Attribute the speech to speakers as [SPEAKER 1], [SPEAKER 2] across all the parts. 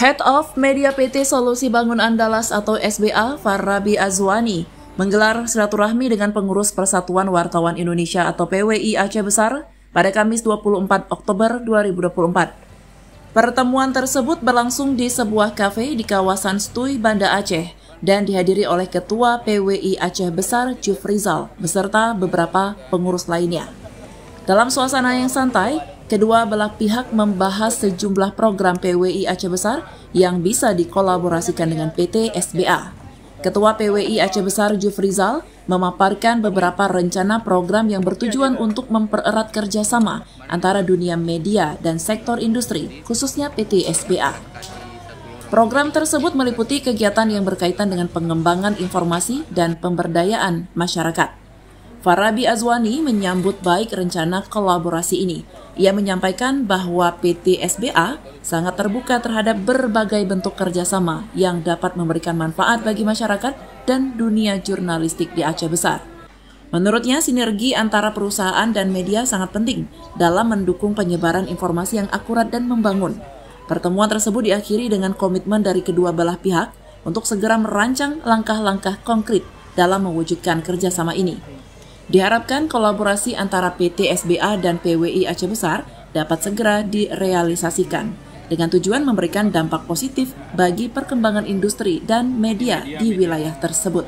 [SPEAKER 1] Head of Media PT Solusi Bangun Andalas atau SBA, Farabi Azwani, menggelar silaturahmi dengan pengurus Persatuan Wartawan Indonesia atau PWI Aceh Besar pada Kamis 24 Oktober 2024. Pertemuan tersebut berlangsung di sebuah kafe di kawasan Stui, Banda Aceh dan dihadiri oleh Ketua PWI Aceh Besar Jufrizal beserta beberapa pengurus lainnya. Dalam suasana yang santai, kedua belah pihak membahas sejumlah program PWI Aceh Besar yang bisa dikolaborasikan dengan PT SBA. Ketua PWI Aceh Besar Jufrizal memaparkan beberapa rencana program yang bertujuan untuk mempererat kerjasama antara dunia media dan sektor industri, khususnya PT SBA. Program tersebut meliputi kegiatan yang berkaitan dengan pengembangan informasi dan pemberdayaan masyarakat. Farabi Azwani menyambut baik rencana kolaborasi ini. Ia menyampaikan bahwa PT SBA sangat terbuka terhadap berbagai bentuk kerjasama yang dapat memberikan manfaat bagi masyarakat dan dunia jurnalistik di Aceh Besar. Menurutnya, sinergi antara perusahaan dan media sangat penting dalam mendukung penyebaran informasi yang akurat dan membangun. Pertemuan tersebut diakhiri dengan komitmen dari kedua belah pihak untuk segera merancang langkah-langkah konkret dalam mewujudkan kerjasama ini. Diharapkan kolaborasi antara PT SBA dan PWI Aceh Besar dapat segera direalisasikan dengan tujuan memberikan dampak positif bagi perkembangan industri dan media di wilayah tersebut.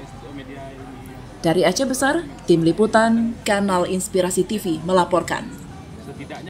[SPEAKER 1] Dari Aceh Besar, Tim Liputan Kanal Inspirasi TV melaporkan.